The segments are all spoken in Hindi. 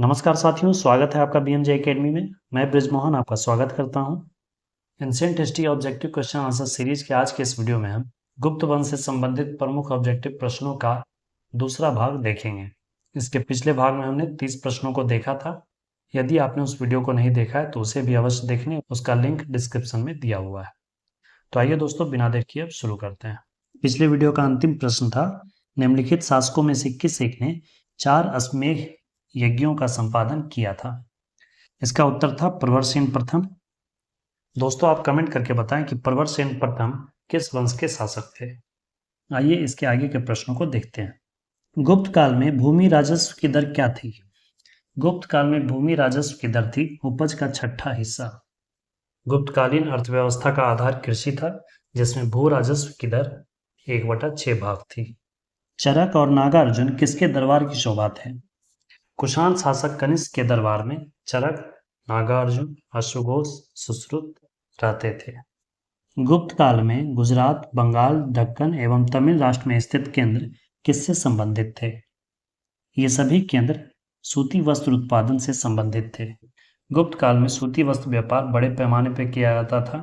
नमस्कार साथियों, स्वागत है आपका बीएमजे एकेडमी में। मैं ब्रिजमोहन आपका स्वागत करता हूं। Ancient history objective question answer series के आज के इस वीडियो में हम गुप्त वंश से संबंधित प्रमुख ऑब्जेक्टिव प्रश्नों का दूसरा भाग देखेंगे। इसके पिछले भाग में हमने 30 प्रश्नों को देखा था। यदि आपने उस वीडियो को नहीं देखा है तो उसे भी अवश्य देख लें, उसका लिंक डिस्क्रिप्शन में दिया हुआ है। तो आइए दोस्तों, बिना देर किए अब शुरू करते हैं। पिछले वीडियो का अंतिम प्रश्न था, निम्नलिखित शासकों में से किस एक ने 4 अश्वमेध यज्ञों का संपादन किया था? इसका उत्तर था प्रवरसेन प्रथम। दोस्तों, आप कमेंट करके बताएं कि प्रवरसेन प्रथम किस वंश के शासक थे। आइए इसके आगे के प्रश्नों को देखते हैं। गुप्त काल में भूमि राजस्व की दर क्या थी? गुप्त काल में भूमि राजस्व की दर थी उपज का 6ठा हिस्सा। गुप्तकालीन अर्थव्यवस्था का आधार कृषि था, जिसमें भू राजस्व की दर 1/6 भाग थी। चरक और नागार्जुन किसके दरबार की शोभा थे? कुषाण शासक कनिष्क के दरबार में चरक, नागार्जुन, अश्वघोष, सुश्रुत रहते थे। गुप्त काल में गुजरात, बंगाल, दक्कन एवं तमिल राष्ट्र में स्थित केंद्र किससे संबंधित थे? ये सभी केंद्र सूती वस्त्र उत्पादन से संबंधित थे। गुप्त काल में सूती वस्त्र व्यापार बड़े पैमाने पर किया जाता था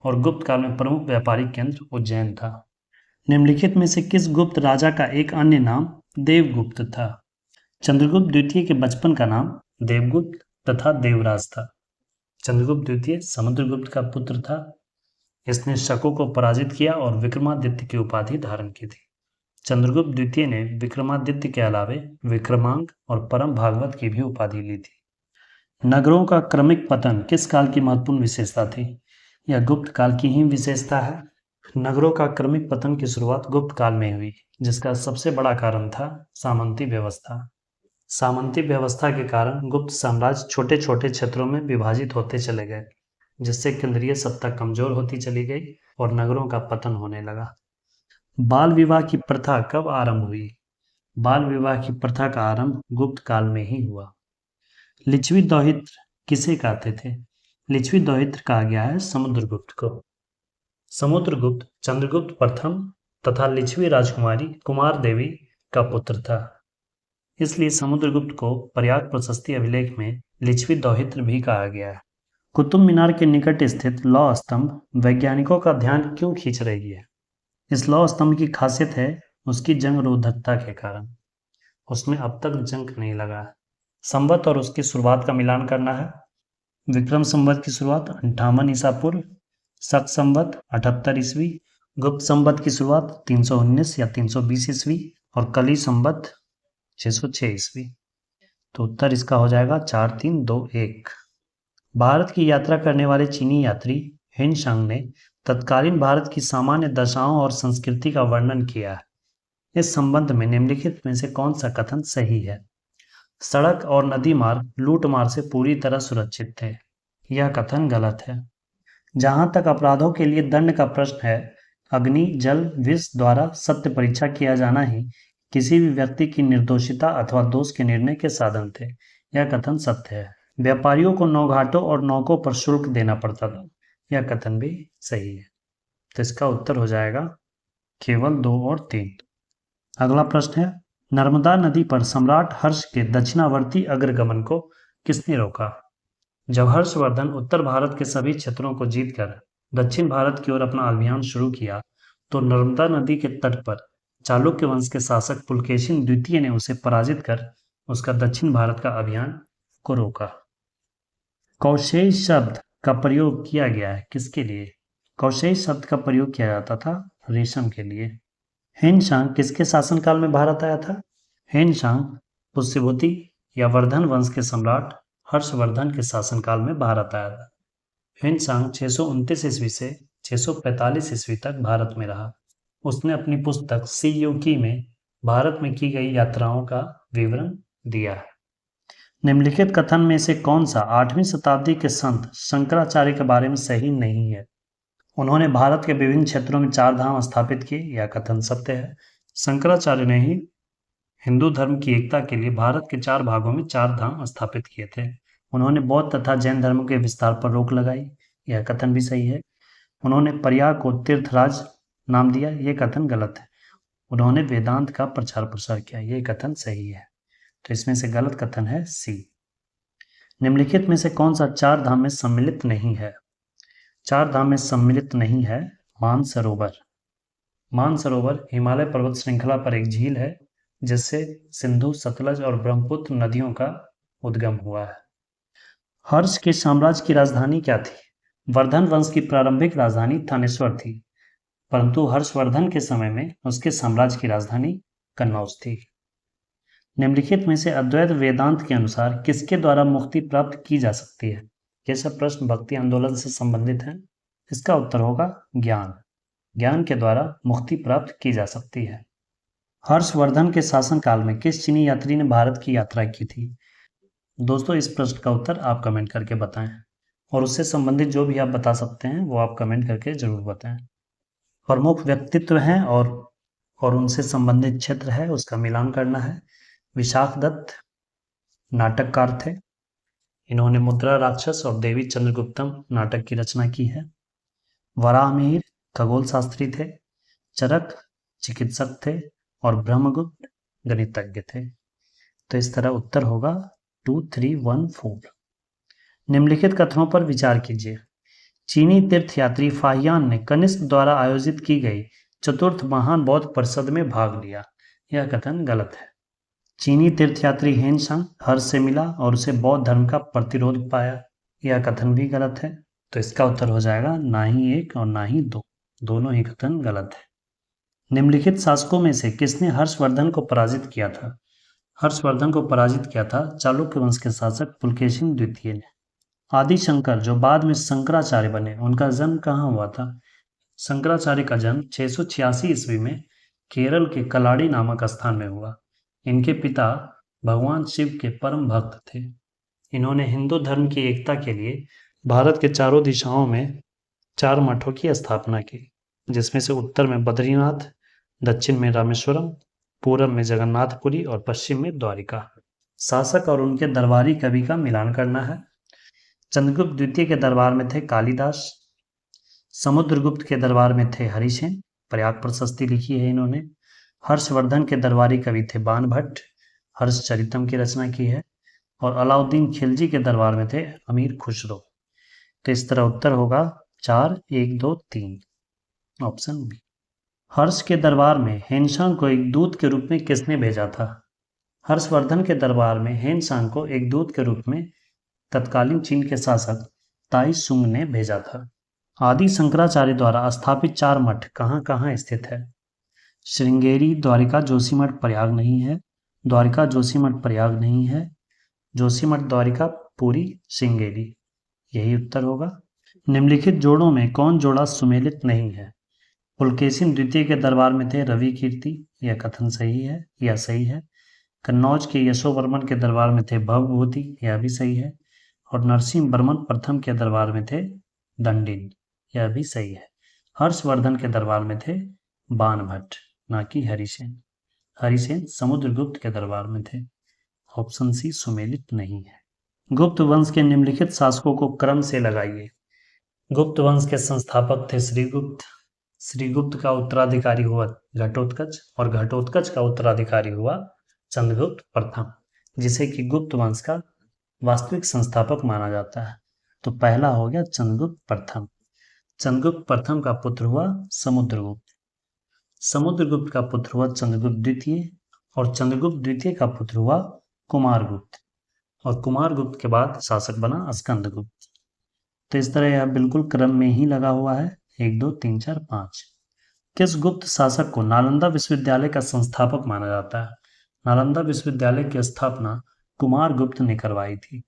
और गुप्त काल में प्रमुख व्यापारिक केंद्र उज्जैन था। निम्नलिखित में से किस गुप्त राजा का एक अन्य नाम देवगुप्त था? चंद्रगुप्त द्वितीय के बचपन का नाम देवगुप्त तथा देवराज था। चंद्रगुप्त द्वितीय समुद्रगुप्त का पुत्र था। इसने शकों को पराजित किया और विक्रमादित्य की उपाधि धारण की थी। चंद्रगुप्त द्वितीय ने विक्रमादित्य के अलावे विक्रमांक और परम भागवत की भी उपाधि ली थी। नगरों का क्रमिक पतन किस काल की महत्वपूर्ण विशेषता थी? यह गुप्त काल की ही विशेषता है। नगरों का क्रमिक पतन की शुरुआत गुप्त काल में हुई, जिसका सबसे बड़ा कारण था सामंती व्यवस्था। सामंती व्यवस्था के कारण गुप्त साम्राज्य छोटे छोटे क्षेत्रों में विभाजित होते चले गए, जिससे केंद्रीय सत्ता कमजोर होती चली गई और नगरों का पतन होने लगा। बाल विवाह की प्रथा कब आरंभ हुई? बाल विवाह की प्रथा का आरंभ गुप्त काल में ही हुआ। लिच्छवी दौहित्र किसे कहते थे? लिच्छवी दौहित्र कहा गया है समुद्रगुप्त को। समुद्रगुप्त चंद्रगुप्त प्रथम तथा लिच्छवी राजकुमारी कुमार देवी का पुत्र था, इसलिए समुद्रगुप्त को प्रयाग प्रशस्ति अभिलेख में लिच्छवी दौहित्र भी कहा गया है। कुतुब मीनार के निकट स्थित लौह स्तंभ वैज्ञानिकों का ध्यान क्यों खींच रही है? इस लौह स्तंभ की खासियत है उसकी जंग रोधकता के कारण। उसमें अब तक जंग नहीं लगा है। संवत और उसकी शुरुआत का मिलान करना है। विक्रम संवत की शुरुआत 58 ईसा पूर्व, शक संवत 78 ईस्वी, गुप्त संवत की शुरुआत 319 या 320 ईस्वी और कली संवत 606 ईस्वी। तो उत्तर इसका हो जाएगा 4321। भारत की यात्रा करने वाले चीनी यात्री हिनशांग ने तत्कालीन भारत की सामान्य दशाओं और संस्कृति का वर्णन किया है। इस संबंध में निम्नलिखित में से कौन सा कथन सही है? सड़क और नदी मार्ग लूटमार से पूरी तरह सुरक्षित थे। यह कथन गलत है। जहां तक अपराधों के लिए दंड का प्रश्न है, अग्नि, जल, विष द्वारा सत्य परीक्षा किया जाना ही किसी भी व्यक्ति की निर्दोषिता अथवा दोष के निर्णय के साधन थे। यह कथन सत्य है। व्यापारियों को नौघाटों और नौकों पर शुल्क देना पड़ता था। यह कथन भी सही है। तो इसका उत्तर हो जाएगा केवल 2 और 3। अगला प्रश्न है, नर्मदा नदी पर सम्राट हर्ष के दक्षिणावर्ती अग्रगमन को किसने रोका? जब हर्षवर्धन उत्तर भारत के सभी क्षेत्रों को जीतकर दक्षिण भारत की ओर अपना अभियान शुरू किया, तो नर्मदा नदी के तट पर चालुक्य वंश के शासक पुलकेशिन द्वितीय ने उसे पराजित कर उसका दक्षिण भारत का अभियान को रोका। कौशेय शब्द का प्रयोग किया गया है किसके लिए? कौशेय शब्द का प्रयोग किया जाता था रेशम के लिए। हेनशांग किसके शासनकाल में भारत आया था? हेनशांग पुष्यभूति या वर्धन वंश के सम्राट हर्षवर्धन के शासनकाल में भारत आया था। हेनशांग 629 ईस्वी से 645 ईस्वी तक भारत में रहा। उसने अपनी पुस्तक सी यू की में भारत में की गई यात्राओं का विवरण दिया है। निम्नलिखित कथन में से कौन सा 8वीं शताब्दी के संत शंकराचार्य के बारे में सही नहीं है? उन्होंने भारत के विभिन्न क्षेत्रों में 4 धाम स्थापित किए। यह कथन सत्य है। शंकराचार्य ने ही हिंदू धर्म की एकता के लिए भारत के 4 भागों में 4 धाम स्थापित किए थे। उन्होंने बौद्ध तथा जैन धर्म के विस्तार पर रोक लगाई। यह कथन भी सही है। उन्होंने प्रयाग को तीर्थराज नाम दिया। यह कथन गलत है। उन्होंने वेदांत का प्रचार प्रसार किया। यह कथन सही है। तो इसमें से गलत कथन है सी। निम्नलिखित में से कौन सा चार धाम में सम्मिलित नहीं है? चार धाम में सम्मिलित नहीं है मानसरोवर। मानसरोवर हिमालय पर्वत श्रृंखला पर एक झील है जिससे सिंधु, सतलज और ब्रह्मपुत्र नदियों का उद्गम हुआ है। हर्ष के साम्राज्य की राजधानी क्या थी? वर्धन वंश की प्रारंभिक राजधानी थानेश्वर थी, परंतु हर्षवर्धन के समय में उसके साम्राज्य की राजधानी कन्नौज थी। निम्नलिखित में से अद्वैत वेदांत के अनुसार किसके द्वारा मुक्ति प्राप्त की जा सकती है? ये सब प्रश्न भक्ति आंदोलन से संबंधित हैं। इसका उत्तर होगा ज्ञान। ज्ञान के द्वारा मुक्ति प्राप्त की जा सकती है। हर्षवर्धन के शासनकाल में किस चीनी यात्री ने भारत की यात्रा की थी? दोस्तों, इस प्रश्न का उत्तर आप कमेंट करके बताएं, और उससे संबंधित जो भी आप बता सकते हैं वो आप कमेंट करके जरूर बताएं। प्रमुख व्यक्तित्व हैं और उनसे संबंधित क्षेत्र है, उसका मिलान करना है। विशाख दत्त नाटककार थे। इन्होंने मुद्रा राक्षस और देवी चंद्रगुप्तम नाटक की रचना की है। वराहमिहिर खगोल शास्त्री थे। चरक चिकित्सक थे और ब्रह्मगुप्त गणितज्ञ थे। तो इस तरह उत्तर होगा 2, 3, 1, 4। निम्नलिखित कथनों पर विचार कीजिए। चीनी तीर्थयात्री फाहियान ने कनिष्क द्वारा आयोजित की गई चतुर्थ महान बौद्ध परिषद में भाग लिया। यह कथन गलत है। चीनी तीर्थयात्री हेनसांग हर्ष से मिला और उसे बौद्ध धर्म का प्रतिरोध पाया। यह कथन भी गलत है। तो इसका उत्तर हो जाएगा ना ही 1 और ना ही 2, दोनों ही कथन गलत है। निम्नलिखित शासकों में से किसने हर्षवर्धन को पराजित किया था? हर्षवर्धन को पराजित किया था चालुक्य वंश के शासक पुलकेशिन द्वितीय ने। आदि शंकर जो बाद में शंकराचार्य बने, उनका जन्म कहाँ हुआ था? शंकराचार्य का जन्म 686 ईस्वी में केरल के कलाड़ी नामक स्थान में हुआ। इनके पिता भगवान शिव के परम भक्त थे। इन्होंने हिंदू धर्म की एकता के लिए भारत के चारों दिशाओं में 4 मठों की स्थापना की, जिसमें से उत्तर में बद्रीनाथ, दक्षिण में रामेश्वरम, पूर्व में जगन्नाथपुरी और पश्चिम में द्वारिका। शासक और उनके दरबारी कवि का मिलान करना है। चंद्रगुप्त द्वितीय के दरबार में थे कालिदास। समुद्रगुप्त के दरबार में थे हरिसेन, प्रयाग प्रशस्ति लिखी है इन्होंने। हर्षवर्धन के दरबारी कवि थे बाणभट्ट, हर्षचरितम की रचना की है। और अलाउद्दीन खिलजी के दरबार में थे अमीर खुसरो। तो इस तरह उत्तर होगा 4, 1, 2, 3, ऑप्शन बी। हर्ष के दरबार में हेनसांग को एक दूत के रूप में किसने भेजा था? हर्षवर्धन के दरबार में हेनसांग को एक दूत के रूप में तत्कालीन चीन के शासक ताई सुंग ने भेजा था। आदि शंकराचार्य द्वारा स्थापित 4 मठ कहाँ कहाँ स्थित है? श्रृंगेरी, द्वारिका, जोशीमठ, प्रयाग नहीं है। द्वारिका, जोशीमठ, प्रयाग नहीं है। जोशीमठ, द्वारिका, पुरी, श्रृंगेरी, यही उत्तर होगा। निम्नलिखित जोड़ों में कौन जोड़ा सुमेलित नहीं है? पुलकेशिन द्वितीय के दरबार में थे रवि कीर्ति, यह कथन सही है, यह सही है। कन्नौज के यशोवर्मन के दरबार में थे भवभूति, यह भी सही है। और नरसिंह वर्मन प्रथम के दरबार में थे दंडिन, यह भी सही है। हर्षवर्धन के दरबार में थे बाणभट्ट, ना कि हरिसेन। हरिसेन समुद्रगुप्त के दरबार में थे। ऑप्शन सी सुमेलित नहीं है। गुप्त वंश के निम्नलिखित शासकों को क्रम से लगाइए। गुप्त वंश के संस्थापक थे श्रीगुप्त। श्रीगुप्त का उत्तराधिकारी हुआ घटोत्कच और घटोत्कच का उत्तराधिकारी हुआ चंद्रगुप्त प्रथम, जिसे कि गुप्त वंश का वास्तविक संस्थापक माना जाता है। तो पहला हो गया चंद्रगुप्त प्रथम। चंद्रगुप्त प्रथम का पुत्र हुआ समुद्रगुप्त। समुद्रगुप्त का पुत्र हुआ चंद्रगुप्त द्वितीय और चंद्रगुप्त द्वितीय का पुत्र हुआ कुमारगुप्त और कुमारगुप्त के बाद शासक बना स्कंदगुप्त। तो इस तरह यह बिल्कुल क्रम में ही लगा हुआ है, 1, 2, 3, 4, 5। किस गुप्त शासक को नालंदा विश्वविद्यालय का संस्थापक माना जाता है? नालंदा विश्वविद्यालय की स्थापना कुमारगुप्त ने करवाई थी।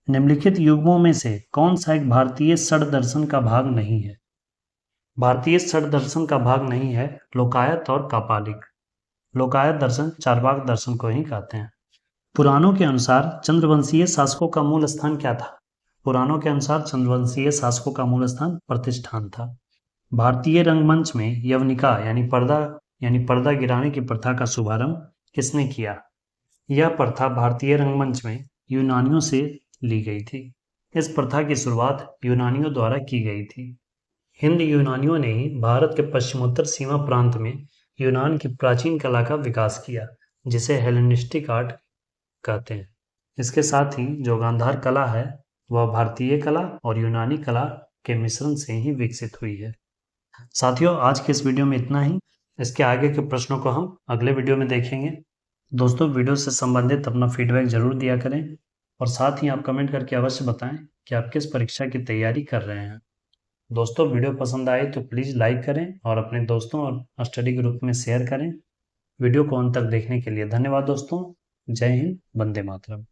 निम्नलिखित युग्मों में से कौन सा एक भारतीय षड दर्शन का भाग नहीं है? भारतीय षड दर्शन का भाग नहीं है लोकायत और कापालिक। लोकायत दर्शन चार्वाक दर्शन को ही कहते हैं। पुराणों के अनुसार चंद्रवंशीय शासकों का मूल स्थान क्या था? पुराणों के अनुसार चंद्रवंशीय शासकों का मूल स्थान प्रतिष्ठान था। भारतीय रंगमंच में यवनिका यानी पर्दा गिराने की प्रथा का शुभारंभ किसने किया? यह प्रथा भारतीय रंगमंच में यूनानियों से ली गई थी। इस प्रथा की शुरुआत यूनानियों द्वारा की गई थी। हिंद यूनानियों ने ही भारत के पश्चिमोत्तर सीमा प्रांत में यूनान की प्राचीन कला का विकास किया, जिसे हेलेनिस्टिक आर्ट कहते हैं। इसके साथ ही जो गांधार कला है वह भारतीय कला और यूनानी कला के मिश्रण से ही विकसित हुई है। साथियों, आज के इस वीडियो में इतना ही। इसके आगे के प्रश्नों को हम अगले वीडियो में देखेंगे। दोस्तों, वीडियो से संबंधित अपना फीडबैक जरूर दिया करें और साथ ही आप कमेंट करके अवश्य बताएं कि आप किस परीक्षा की तैयारी कर रहे हैं। दोस्तों, वीडियो पसंद आए तो प्लीज़ लाइक करें और अपने दोस्तों और स्टडी ग्रुप में शेयर करें। वीडियो को अंत तक देखने के लिए धन्यवाद दोस्तों। जय हिंद, वंदे मातरम।